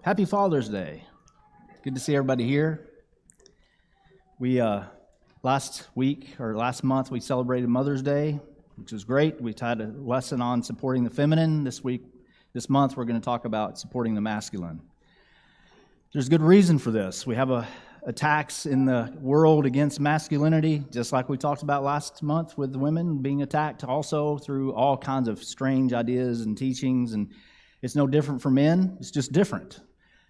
Happy Father's Day. Good to see everybody here. We last month we celebrated Mother's Day, which was great. We had a lesson on supporting the feminine. This month we're going to talk about supporting the masculine. There's good reason for this. We have attacks in the world against masculinity, just like we talked about last month with women being attacked also through all kinds of strange ideas and teachings, and it's no different for men. It's just different.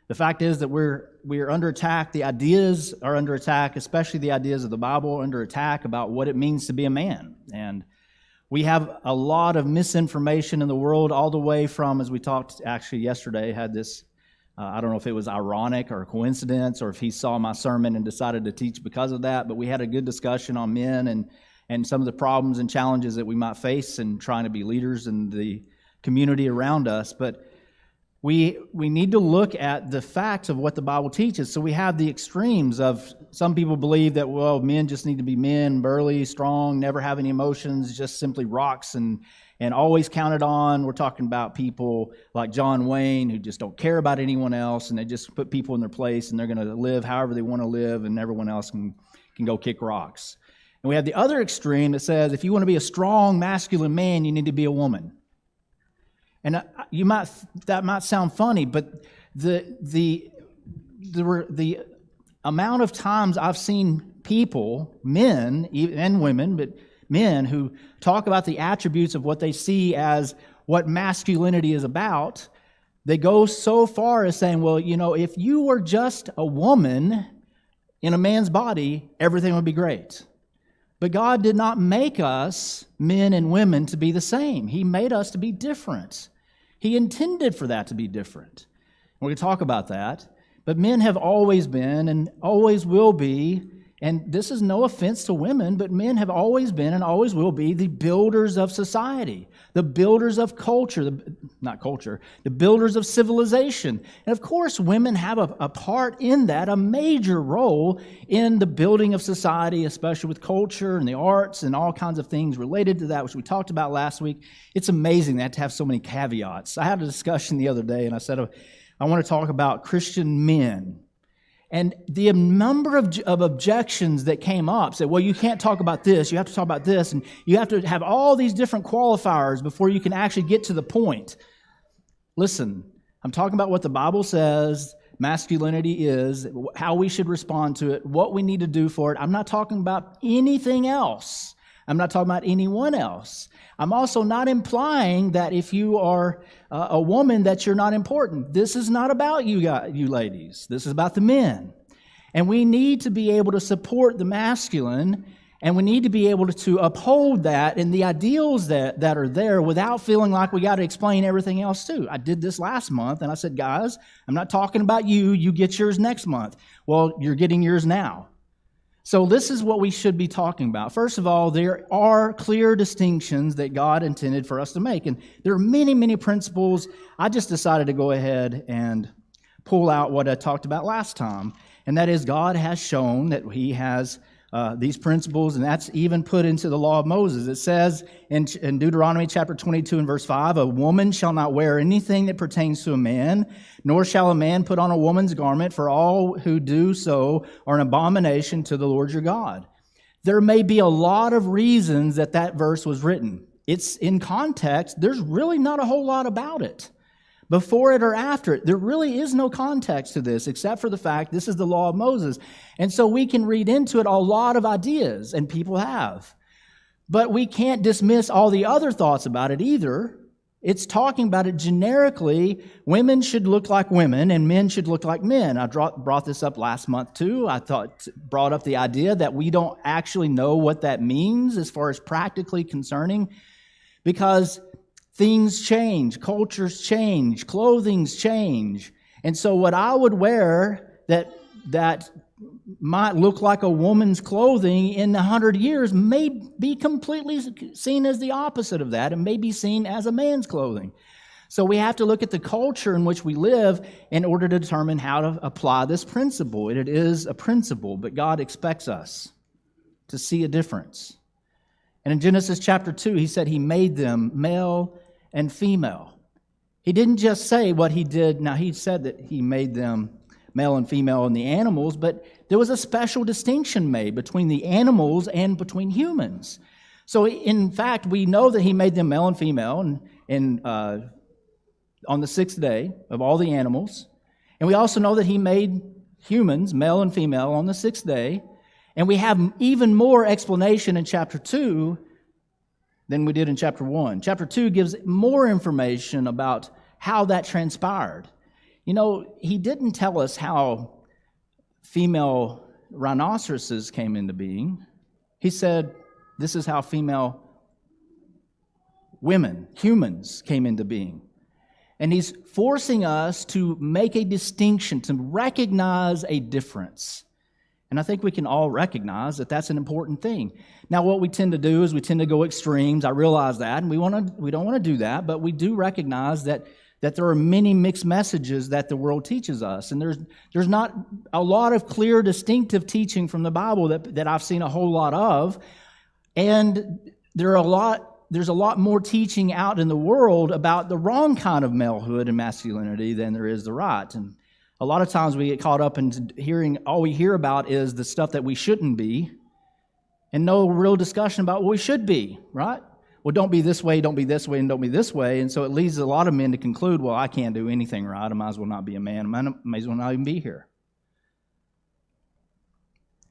The fact is that we're under attack. The ideas are under attack, especially the ideas of the Bible are under attack about what it means to be a man. And we have a lot of misinformation in the world, all the way from, as we talked actually yesterday, had this, I don't know if it was ironic or a coincidence or if he saw my sermon and decided to teach because of that, but we had a good discussion on men and some of the problems and challenges that we might face in trying to be leaders in the community around us. But we need to look at the facts of what the Bible teaches. So we have the extremes of some people believe that, well, men just need to be men, burly, strong, never have any emotions, just simply rocks and always counted on. We're talking about people like John Wayne who just don't care about anyone else, and they just put people in their place, and they're going to live however they want to live, and everyone else can go kick rocks. And we have the other extreme that says if you want to be a strong, masculine man, you need to be a woman. And that might sound funny, but the amount of times I've seen people, men and women, but men who talk about the attributes of what they see as what masculinity is about, they go so far as saying, well, if you were just a woman in a man's body, everything would be great. But God did not make us, men and women, to be the same. He made us to be different. He intended for that to be different. We're going to talk about that. But men have always been and always will be, and this is no offense to women, but men have always been and always will be the builders of society, the builders of culture, the builders of civilization. And of course, women have a part in that, a major role in the building of society, especially with culture and the arts and all kinds of things related to that, which we talked about last week. It's amazing that to have so many caveats. I had a discussion the other day, and I said, I want to talk about Christian men. And the number of objections that came up said, well, you can't talk about this, you have to talk about this, and you have to have all these different qualifiers before you can actually get to the point. Listen, I'm talking about what the Bible says masculinity is, how we should respond to it, what we need to do for it. I'm not talking about anything else. I'm not talking about anyone else. I'm also not implying that if you are a woman that you're not important. This is not about you ladies. This is about the men. And we need to be able to support the masculine, and we need to be able to uphold that and the ideals that are there without feeling like we got to explain everything else too. I did this last month, and I said, guys, I'm not talking about you. You get yours next month. Well, you're getting yours now. So this is what we should be talking about. First of all, there are clear distinctions that God intended for us to make. And there are many, many principles. I just decided to go ahead and pull out what I talked about last time. And that is God has shown that He has these principles, and that's even put into the law of Moses. It says in Deuteronomy chapter 22 and verse 5, a woman shall not wear anything that pertains to a man, nor shall a man put on a woman's garment, for all who do so are an abomination to the Lord your God. There may be a lot of reasons that verse was written. It's in context. There's really not a whole lot about it. Before it or after it, there really is no context to this except for the fact this is the law of Moses. And so we can read into it a lot of ideas, and people have. But we can't dismiss all the other thoughts about it either. It's talking about it generically. Women should look like women, and men should look like men. I brought this up last month too. Brought up the idea that we don't actually know what that means as far as practically concerning, because things change, cultures change, clothings change. And so what I would wear that might look like a woman's clothing in 100 years may be completely seen as the opposite of that and may be seen as a man's clothing. So we have to look at the culture in which we live in order to determine how to apply this principle. It is a principle, but God expects us to see a difference. And in Genesis chapter 2, He said He made them male and female. He didn't just say what he did. Now, he said that he made them male and female in the animals, but there was a special distinction made between the animals and between humans. So, in fact, we know that he made them male and female on the sixth day of all the animals. And we also know that he made humans, male and female, on the sixth day. And we have even more explanation in chapter 2 than we did in chapter 1. Chapter 2 gives more information about how that transpired. You know, he didn't tell us how female rhinoceroses came into being. He said, this is how female women, humans, came into being. And he's forcing us to make a distinction, to recognize a difference. And I think we can all recognize that that's an important thing. Now, what we tend to do is we tend to go extremes. I realize that, and we don't want to do that, but we do recognize that there are many mixed messages that the world teaches us. And there's not a lot of clear, distinctive teaching from the Bible that I've seen a whole lot of. And there's a lot more teaching out in the world about the wrong kind of malehood and masculinity than there is the right. And a lot of times we get caught up in hearing, all we hear about is the stuff that we shouldn't be, and no real discussion about what we should be, right? Well, don't be this way, don't be this way, and don't be this way. And so it leads a lot of men to conclude, well, I can't do anything right. I might as well not be a man. I might as well not even be here.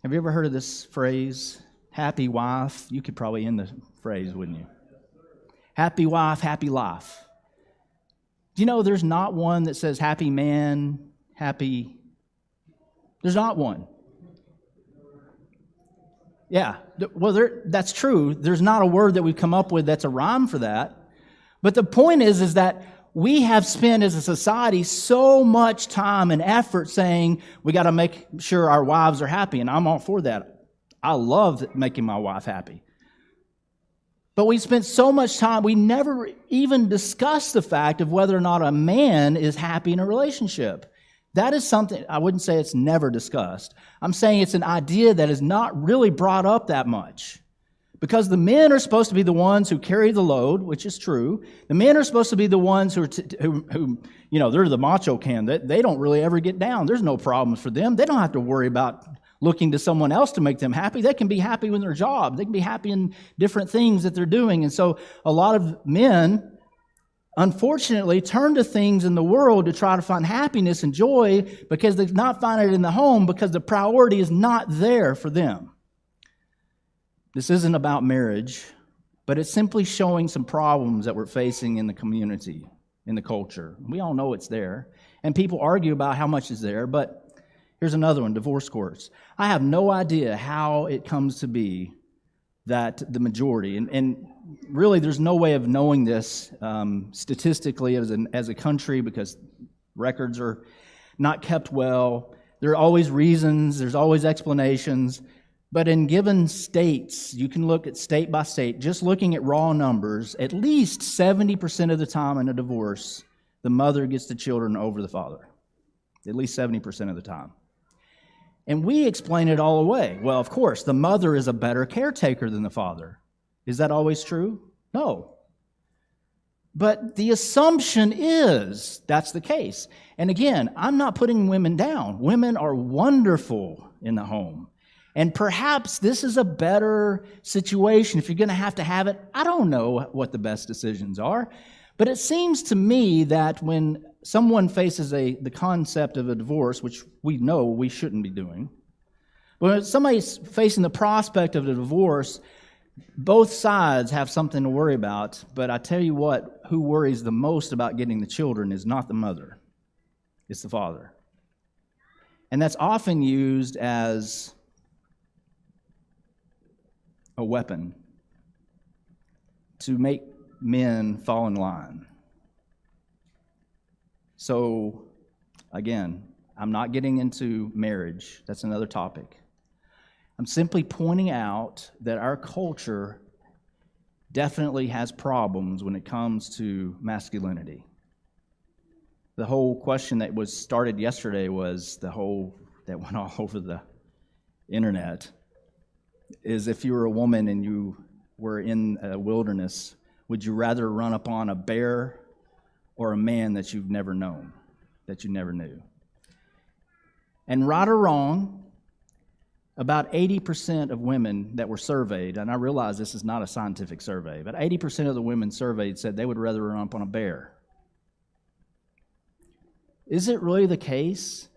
Have you ever heard of this phrase, happy wife? You could probably end the phrase, wouldn't you? Happy wife, happy life. Do you know there's not one that says happy man, happy? There's not one. Yeah, well, that's true. There's not a word that we've come up with that's a rhyme for that. But the point is that we have spent as a society so much time and effort saying we got to make sure our wives are happy, and I'm all for that. I love making my wife happy. But we spent so much time, we never even discussed the fact of whether or not a man is happy in a relationship. That is something, I wouldn't say it's never discussed. I'm saying it's an idea that is not really brought up that much. Because the men are supposed to be the ones who carry the load, which is true. The men are supposed to be the ones who they're the macho can. They don't really ever get down. There's no problems for them. They don't have to worry about looking to someone else to make them happy. They can be happy with their job. They can be happy in different things that they're doing. And so a lot of men, unfortunately, turn to things in the world to try to find happiness and joy because they not find it in the home because the priority is not there for them. This isn't about marriage, but it's simply showing some problems that we're facing in the community, in the culture. We all know it's there, and people argue about how much is there, but here's another one, divorce courts. I have no idea how it comes to be that the majority, and really there's no way of knowing this statistically as a country because records are not kept well. There are always reasons, there's always explanations, but in given states, you can look at state by state, just looking at raw numbers, at least 70% of the time in a divorce, the mother gets the children over the father. At least 70% of the time. And we explain it all away. Well, of course, the mother is a better caretaker than the father. Is that always true? No. But the assumption is that's the case. And again, I'm not putting women down. Women are wonderful in the home. And perhaps this is a better situation if you're going to have it. I don't know what the best decisions are. But it seems to me that when someone faces the concept of a divorce, which we know we shouldn't be doing, but when somebody's facing the prospect of a divorce, both sides have something to worry about. But I tell you what, who worries the most about getting the children is not the mother. It's the father. And that's often used as a weapon to make men fall in line. So, again, I'm not getting into marriage. That's another topic. I'm simply pointing out that our culture definitely has problems when it comes to masculinity. The whole question that was started yesterday was that went all over the internet, is if you were a woman and you were in a wilderness, would you rather run upon a bear or a man that you've never known, that you never knew. And right or wrong, about 80% of women that were surveyed, and I realize this is not a scientific survey, but 80% of the women surveyed said they would rather run up on a bear. Is it really the case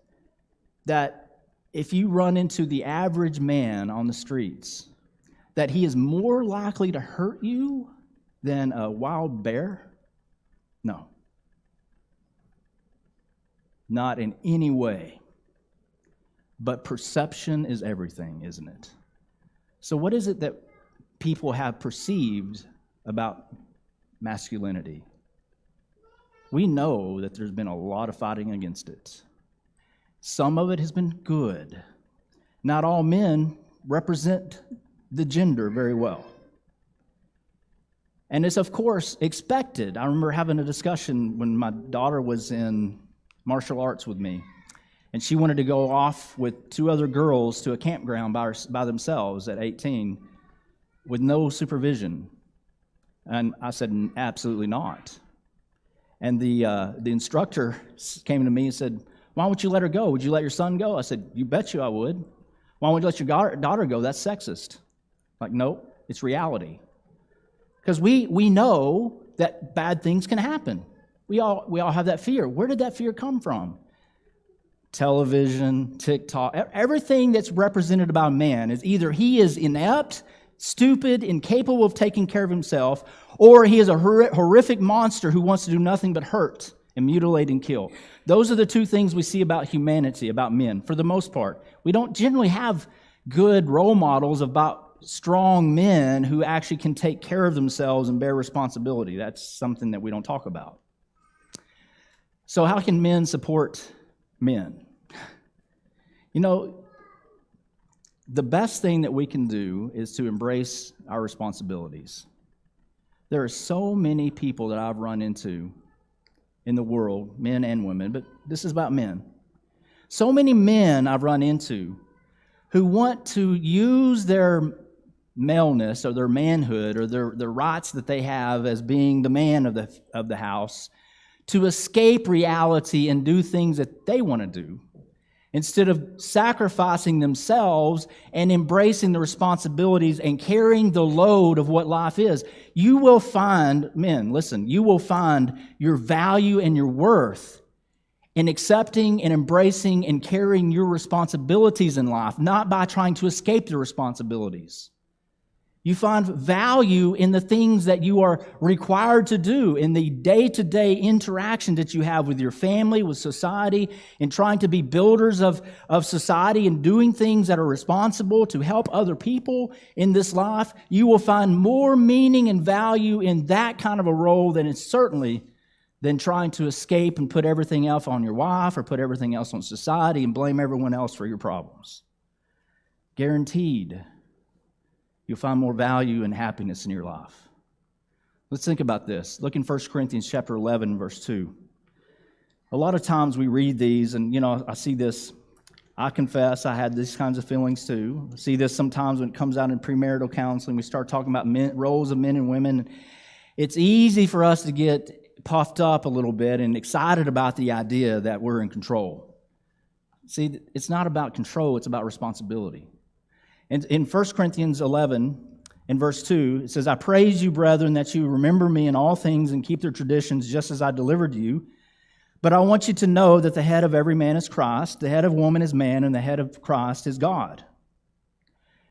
that if you run into the average man on the streets, that he is more likely to hurt you than a wild bear? No. Not in any way. But perception is everything, isn't it? So what is it that people have perceived about masculinity? We know that there's been a lot of fighting against it. Some of it has been good. Not all men represent the gender very well. And it's, of course, expected. I remember having a discussion when my daughter was in martial arts with me. And she wanted to go off with 2 other girls to a campground by themselves at 18 with no supervision. And I said, absolutely not. And the instructor came to me and said, why won't you let her go? Would you let your son go? I said, you bet you I would. Why won't you let your daughter go? That's sexist. Like, nope, it's reality. Because we know that bad things can happen. We all have that fear. Where did that fear come from? Television, TikTok, everything that's represented about man is either he is inept, stupid, incapable of taking care of himself, or he is a horrific monster who wants to do nothing but hurt and mutilate and kill. Those are the 2 things we see about humanity, about men, for the most part. We don't generally have good role models about strong men who actually can take care of themselves and bear responsibility. That's something that we don't talk about. So how can men support men? You know, the best thing that we can do is to embrace our responsibilities. There are so many people that I've run into in the world, men and women, but this is about men. So many men I've run into who want to use their maleness or their manhood or their rights that they have as being the man of the house to escape reality and do things that they want to do, instead of sacrificing themselves and embracing the responsibilities and carrying the load of what life is. You will find, men, listen, you will find your value and your worth in accepting and embracing and carrying your responsibilities in life, not by trying to escape the responsibilities. You find value in the things that you are required to do, in the day-to-day interaction that you have with your family, with society, in trying to be builders of society and doing things that are responsible to help other people in this life. You will find more meaning and value in that kind of a role than trying to escape and put everything else on your wife or put everything else on society and blame everyone else for your problems. Guaranteed. You'll find more value and happiness in your life. Let's think about this. Look in 1 Corinthians chapter 11, verse 2. A lot of times we read these, and, I see this. I confess I had these kinds of feelings too. I see this sometimes when it comes out in premarital counseling. We start talking about roles of men and women. It's easy for us to get puffed up a little bit and excited about the idea that we're in control. See, it's not about control, it's about responsibility. And in 1 Corinthians 11, in verse 2, it says, I praise you, brethren, that you remember me in all things and keep their traditions just as I delivered you. But I want you to know that the head of every man is Christ, the head of woman is man, and the head of Christ is God.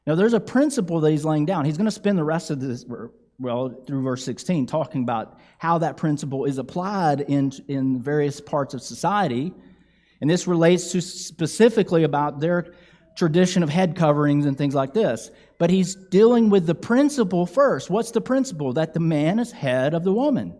Now, there's a principle that he's laying down. He's going to spend the rest of this, through verse 16, talking about how that principle is applied in various parts of society. And this relates to specifically about their tradition of head coverings and things like this. But he's dealing with the principle first. What's the principle? That the man is head of the woman.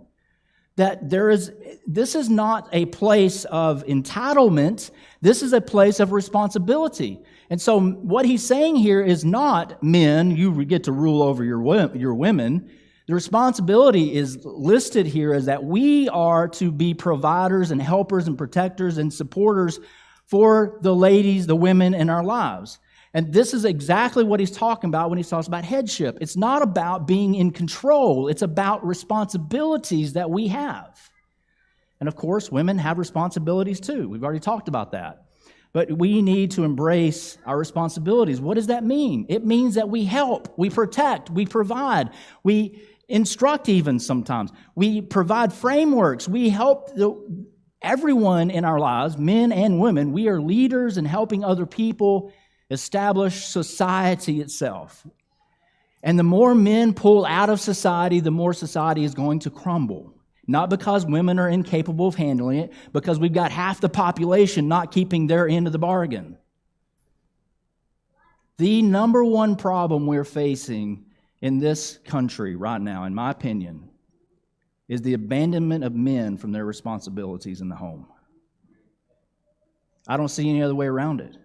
That this is not a place of entitlement. This is a place of responsibility. And so what he's saying here is not, men, you get to rule over your women. The responsibility is listed here as that we are to be providers and helpers and protectors and supporters for the ladies, the women in our lives. And this is exactly what he's talking about when he talks about headship. It's not about being in control. It's about responsibilities that we have. And of course, women have responsibilities too. We've already talked about that. But we need to embrace our responsibilities. What does that mean? It means that we help, we protect, we provide, we instruct even sometimes. We provide frameworks. We help everyone in our lives, men and women. We are leaders in helping other people establish society itself. And the more men pull out of society, the more society is going to crumble. Not because women are incapable of handling it, because we've got half the population not keeping their end of the bargain. The number one problem we're facing in this country right now, in my opinion, is the abandonment of men from their responsibilities in the home. I don't see any other way around it.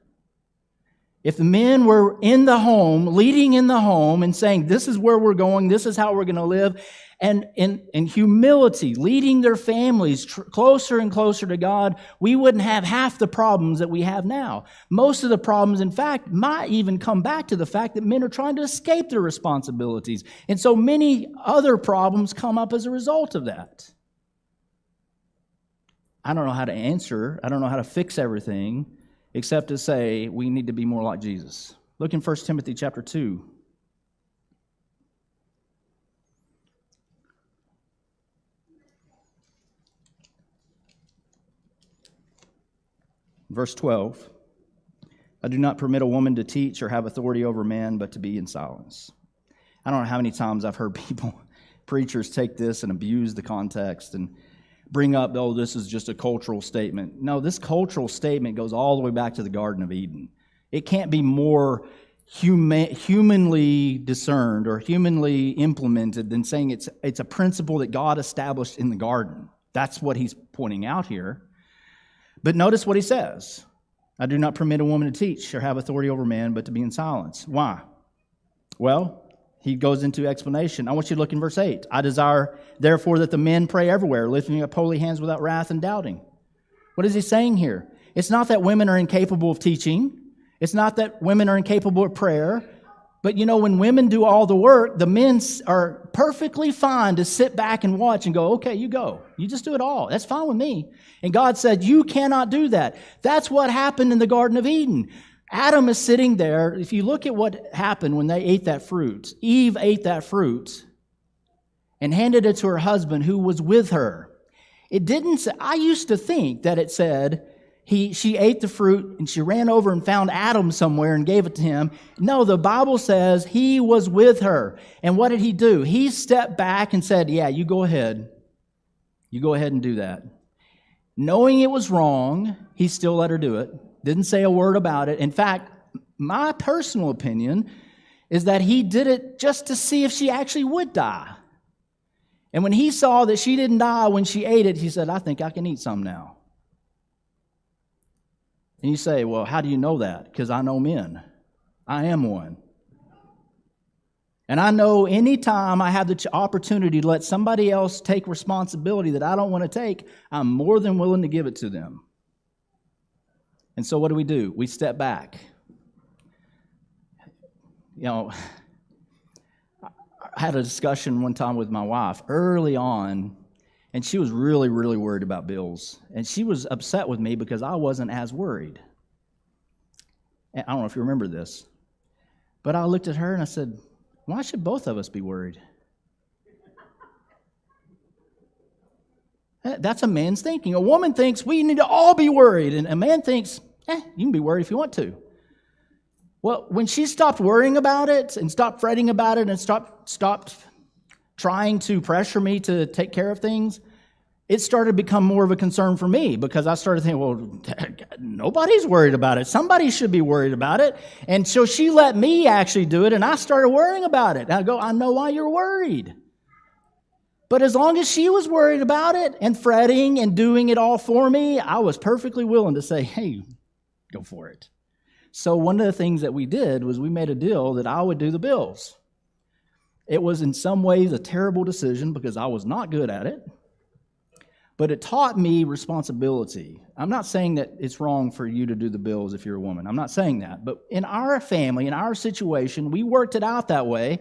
If the men were in the home, leading in the home and saying, this is where we're going, this is how we're going to live, and in humility, leading their families closer and closer to God, we wouldn't have half the problems that we have now. Most of the problems, in fact, might even come back to the fact that men are trying to escape their responsibilities. And so many other problems come up as a result of that. I don't know how to answer. I don't know how to fix everything, except to say we need to be more like Jesus. Look in 1 Timothy chapter 2. Verse 12. I do not permit a woman to teach or have authority over men, but to be in silence. I don't know how many times I've heard preachers take this and abuse the context and bring up, oh, this is just a cultural statement. No, this cultural statement goes all the way back to the Garden of Eden. It can't be more humanly discerned or humanly implemented than saying it's a principle that God established in the garden. That's what he's pointing out here. But notice what he says. I do not permit a woman to teach or have authority over man, but to be in silence. Why? Well, he goes into explanation. I want you to look in verse 8. I desire, therefore, that the men pray everywhere, lifting up holy hands without wrath and doubting. What is he saying here? It's not that women are incapable of teaching. It's not that women are incapable of prayer. But you know, when women do all the work, the men are perfectly fine to sit back and watch and go, okay, you go. You just do it all. That's fine with me. And God said, you cannot do that. That's what happened in the Garden of Eden. Adam is sitting there. If you look at what happened when they ate that fruit, Eve ate that fruit and handed it to her husband who was with her. It didn't say, I used to think that it said, she ate the fruit and she ran over and found Adam somewhere and gave it to him. No, the Bible says he was with her. And what did he do? He stepped back and said, yeah, you go ahead. You go ahead and do that. Knowing it was wrong, he still let her do it. Didn't say a word about it. In fact, my personal opinion is that he did it just to see if she actually would die. And when he saw that she didn't die when she ate it, he said, I think I can eat some now. And you say, well, how do you know that? Because I know men. I am one. And I know anytime I have the opportunity to let somebody else take responsibility that I don't want to take, I'm more than willing to give it to them. And so what do? We step back. You know, I had a discussion one time with my wife early on, and she was really, really worried about bills. And she was upset with me because I wasn't as worried. And I don't know if you remember this, but I looked at her and I said, why should both of us be worried? That's a man's thinking. A woman thinks we need to all be worried, and a man thinks, you can be worried if you want to. Well, when she stopped worrying about it and stopped fretting about it and stopped trying to pressure me to take care of things, it started to become more of a concern for me because I started thinking, well, nobody's worried about it. Somebody should be worried about it. And so she let me actually do it, and I started worrying about it. And I go, I know why you're worried. But as long as she was worried about it and fretting and doing it all for me, I was perfectly willing to say, hey, go for it. So one of the things that we did was we made a deal that I would do the bills. It was in some ways a terrible decision because I was not good at it. But it taught me responsibility. I'm not saying that it's wrong for you to do the bills if you're a woman. I'm not saying that. But in our family, in our situation, we worked it out that way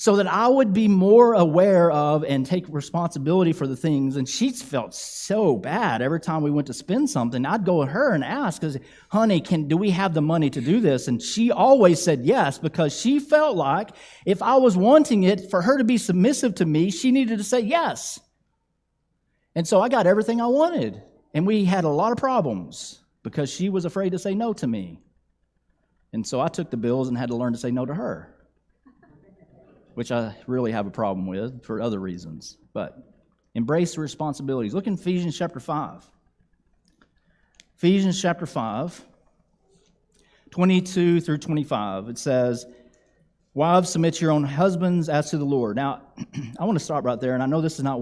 so that I would be more aware of and take responsibility for the things. And she felt so bad. Every time we went to spend something, I'd go to her and ask, honey, do we have the money to do this? And she always said yes, because she felt like if I was wanting it for her to be submissive to me, she needed to say yes. And so I got everything I wanted. And we had a lot of problems because she was afraid to say no to me. And so I took the bills and had to learn to say no to her, which I really have a problem with for other reasons. But embrace the responsibilities. Look in Ephesians chapter 5. Ephesians chapter 5, 22 through 25. It says, wives, submit to your own husbands as to the Lord. Now, I want to stop right there, and I know this is not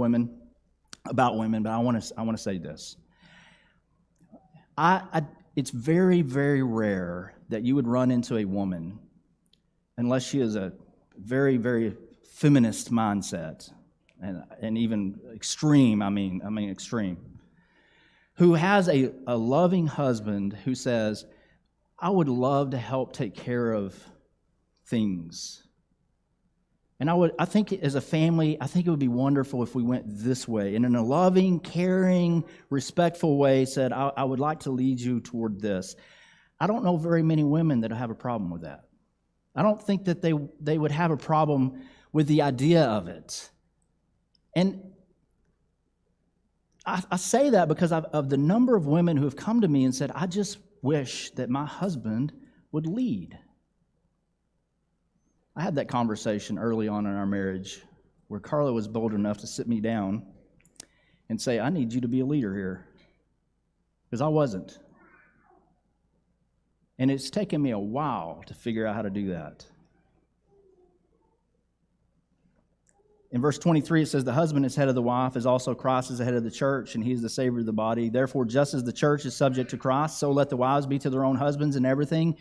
about women, but I want to say this. It's very, very rare that you would run into a woman, unless she is a very, very feminist mindset, and even extreme, I mean extreme, who has a loving husband who says, I would love to help take care of things. And I think as a family, I think it would be wonderful if we went this way, and in a loving, caring, respectful way said, I would like to lead you toward this. I don't know very many women that have a problem with that. I don't think that they would have a problem with the idea of it. And I say that because of the number of women who have come to me and said, I just wish that my husband would lead. I had that conversation early on in our marriage where Carla was bold enough to sit me down and say, I need you to be a leader here, because I wasn't. And it's taken me a while to figure out how to do that. In verse 23, it says, the husband is head of the wife, as also Christ is the head of the church, and he is the Savior of the body. Therefore, just as the church is subject to Christ, so let the wives be to their own husbands in everything.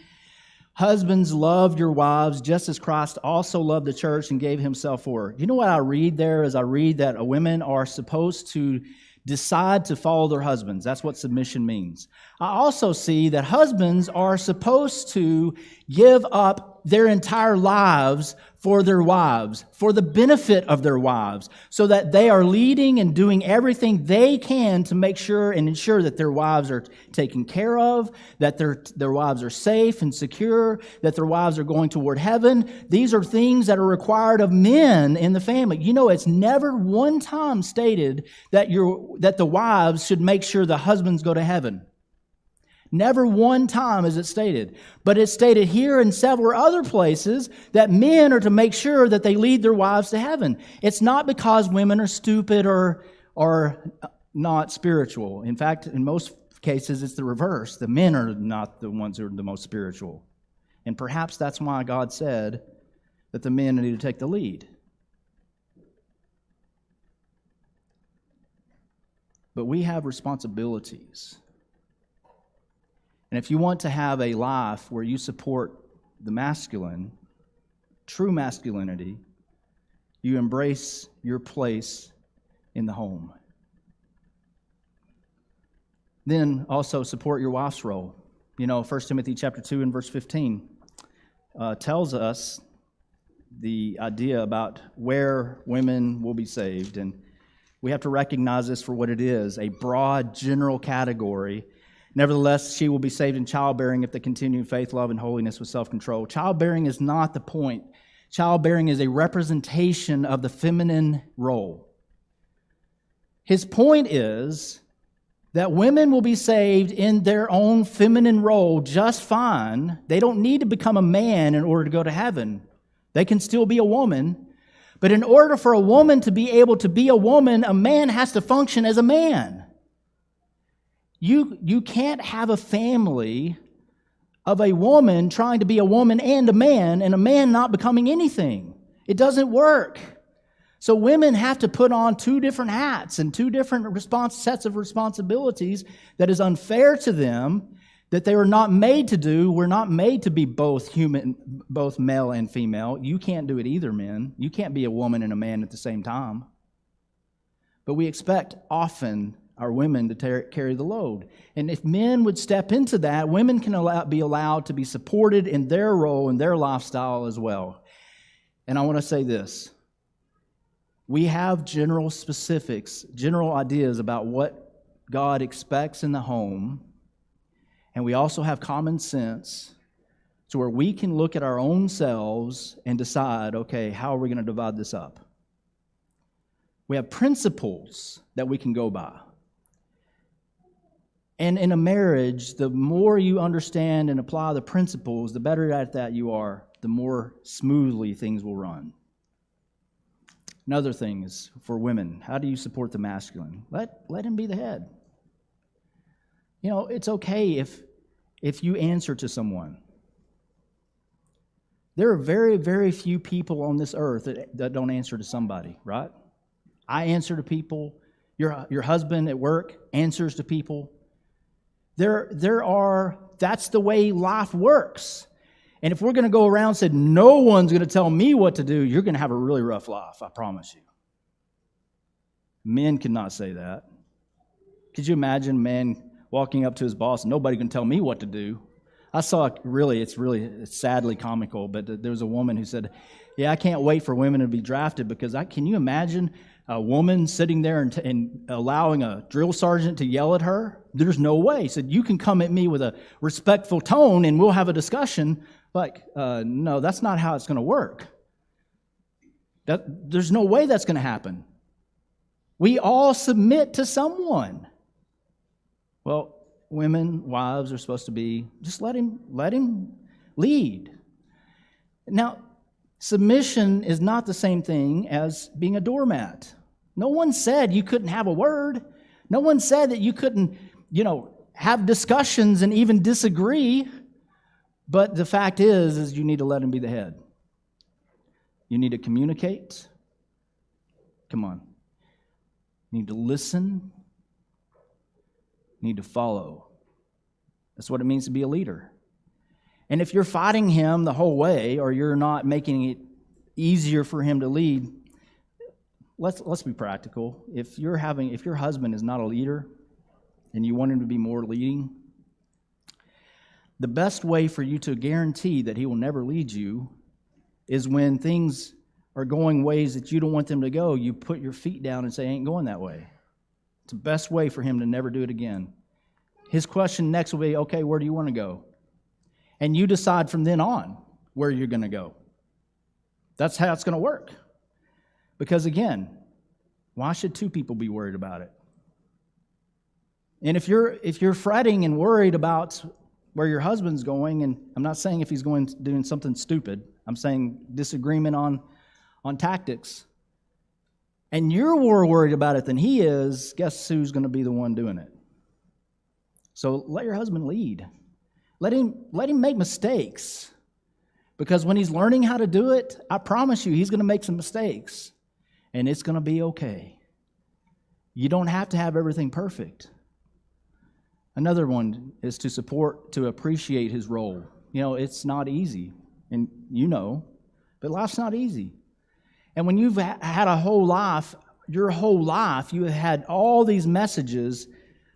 Husbands, love your wives, just as Christ also loved the church and gave himself for her. You know what I read there is I read that women are supposed to decide to follow their husbands. That's what submission means. I also see that husbands are supposed to give up their entire lives for their wives, for the benefit of their wives, so that they are leading and doing everything they can to make sure and ensure that their wives are taken care of, that their wives are safe and secure, that their wives are going toward heaven. These are things that are required of men in the family. You know, it's never one time stated that the wives should make sure the husbands go to heaven. Never one time is it stated. But it's stated here in several other places that men are to make sure that they lead their wives to heaven. It's not because women are stupid or not spiritual. In fact, in most cases, it's the reverse. The men are not the ones who are the most spiritual. And perhaps that's why God said that the men need to take the lead. But we have responsibilities. And if you want to have a life where you support the masculine, true masculinity, you embrace your place in the home. Then also support your wife's role. You know, 1 Timothy chapter 2 and verse 15 tells us the idea about where women will be saved. And we have to recognize this for what it is, a broad general category. Nevertheless, she will be saved in childbearing if they continue in faith, love, and holiness with self-control. Childbearing is not the point. Childbearing is a representation of the feminine role. His point is that women will be saved in their own feminine role just fine. They don't need to become a man in order to go to heaven. They can still be a woman. But in order for a woman to be able to be a woman, a man has to function as a man. You can't have a family of a woman trying to be a woman and a man not becoming anything. It doesn't work. So women have to put on two different hats and two different sets of responsibilities that is unfair to them, that they were not made to do. We're not made to be both male and female. You can't do it either, men. You can't be a woman and a man at the same time. But we expect often our women to carry the load. And if men would step into that, women can be allowed to be supported in their role and their lifestyle as well. And I want to say this. We have general specifics, general ideas about what God expects in the home, and we also have common sense to where we can look at our own selves and decide, okay, how are we going to divide this up? We have principles that we can go by. And in a marriage, the more you understand and apply the principles, the better at that you are, the more smoothly things will run. Another thing is for women, how do you support the masculine? Let him be the head. You know, it's okay if you answer to someone. There are very, very few people on this earth that don't answer to somebody, right? I answer to people. Your husband at work answers to people. That's the way life works. And if we're going to go around and say, no one's going to tell me what to do, you're going to have a really rough life, I promise you. Men cannot say that. Could you imagine a man walking up to his boss, nobody can tell me what to do? I saw it's sadly comical, but there was a woman who said, yeah, I can't wait for women to be drafted because can you imagine a woman sitting there and allowing a drill sergeant to yell at her? There's no way. He said, you can come at me with a respectful tone and we'll have a discussion. No, that's not how it's going to work. There's no way that's going to happen. We all submit to someone. Well, women, wives are supposed to be, just let him lead. Now, submission is not the same thing as being a doormat. No one said you couldn't have a word. No one said that you couldn't, have discussions and even disagree. But the fact is you need to let him be the head. You need to communicate. Come on. You need to listen. You need to follow. That's what it means to be a leader. And if you're fighting him the whole way, or you're not making it easier for him to lead, let's be practical. If your husband is not a leader and you want him to be more leading, the best way for you to guarantee that he will never lead you is when things are going ways that you don't want them to go, you put your feet down and say, I ain't going that way. It's the best way for him to never do it again. His question next will be, okay, where do you want to go? And you decide from then on where you're going to go. That's how it's going to work. Because again, why should two people be worried about it? And if you're fretting and worried about where your husband's going, and I'm not saying if he's doing something stupid, I'm saying disagreement on tactics, and you're more worried about it than he is, guess who's going to be the one doing it? So let your husband lead. Let him make mistakes. Because when he's learning how to do it, I promise you, he's going to make some mistakes. And it's going to be okay. You don't have to have everything perfect. Another one is to appreciate his role. It's not easy. And but life's not easy. And when you've had a whole life, your whole life, you have had all these messages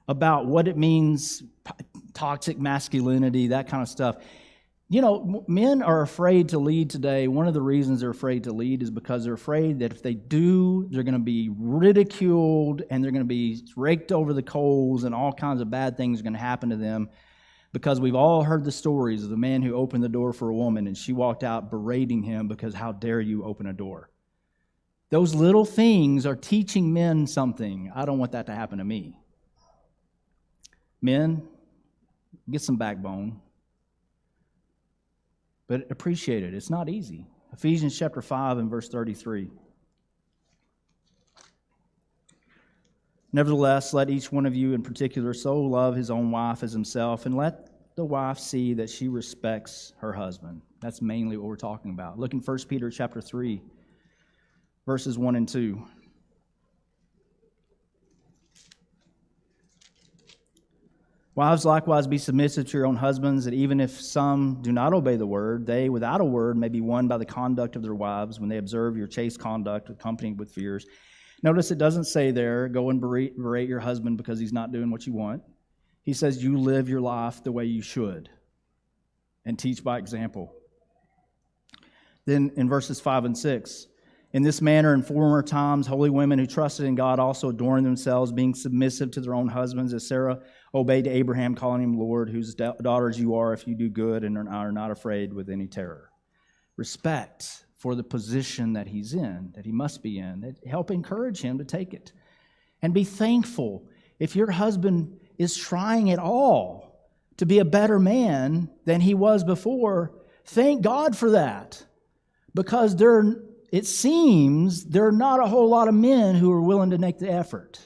about what it means, toxic masculinity, that kind of stuff. Men are afraid to lead today. One of the reasons they're afraid to lead is because they're afraid that if they do, they're going to be ridiculed and they're going to be raked over the coals and all kinds of bad things are going to happen to them. Because we've all heard the stories of the man who opened the door for a woman and she walked out berating him because how dare you open a door. Those little things are teaching men something. I don't want that to happen to me. Men, get some backbone. But appreciate it. It's not easy. Ephesians chapter 5 and verse 33. Nevertheless, let each one of you in particular so love his own wife as himself, and let the wife see that she respects her husband. That's mainly what we're talking about. Look in 1 Peter chapter 3, verses 1 and 2. Wives, likewise, be submissive to your own husbands, that even if some do not obey the word, they, without a word, may be won by the conduct of their wives when they observe your chaste conduct accompanied with fears. Notice it doesn't say there, go and berate your husband because he's not doing what you want. He says you live your life the way you should and teach by example. Then in verses 5 and 6, in this manner in former times, holy women who trusted in God also adorned themselves, being submissive to their own husbands, as Sarah obeyed to Abraham, calling him Lord, whose daughters you are if you do good and are not afraid with any terror. Respect for the position that he's in, that he must be in. Help encourage him to take it. And be thankful if your husband is trying at all to be a better man than he was before. Thank God for that. Because it seems there are not a whole lot of men who are willing to make the effort.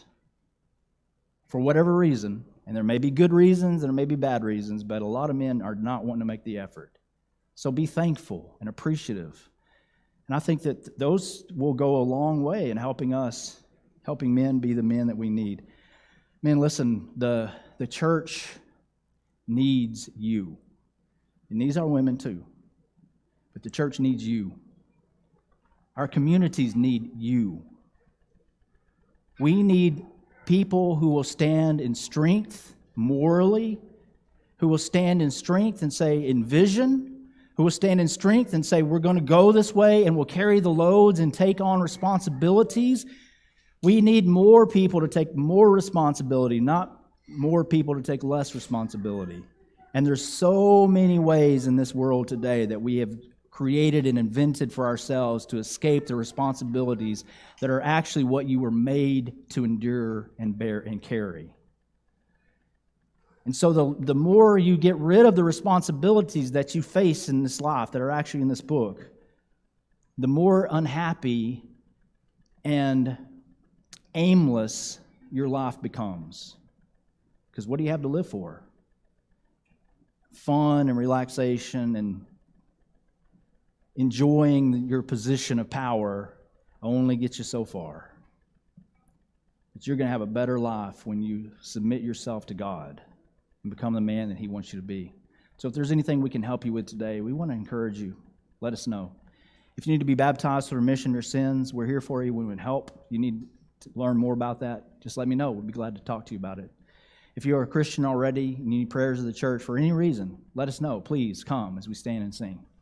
For whatever reason. And there may be good reasons and there may be bad reasons, but a lot of men are not wanting to make the effort. So be thankful and appreciative. And I think that those will go a long way in helping men be the men that we need. Men, listen, the church needs you. It needs our women too. But the church needs you. Our communities need you. We need people who will stand in strength morally, who will stand in strength and say in vision, who will stand in strength and say we're going to go this way and we'll carry the loads and take on responsibilities. We need more people to take more responsibility, not more people to take less responsibility. And there's so many ways in this world today that we have created and invented for ourselves to escape the responsibilities that are actually what you were made to endure and bear and carry. And so the more you get rid of the responsibilities that you face in this life that are actually in this book, the more unhappy and aimless your life becomes. Because what do you have to live for? Fun and relaxation and enjoying your position of power only gets you so far. But you're going to have a better life when you submit yourself to God and become the man that He wants you to be. So if there's anything we can help you with today, we want to encourage you. Let us know. If you need to be baptized for remission of your sins, we're here for you. We would help. You need to learn more about that, just let me know. We'd be glad to talk to you about it. If you're a Christian already, you need prayers of the church for any reason, let us know. Please come as we stand and sing.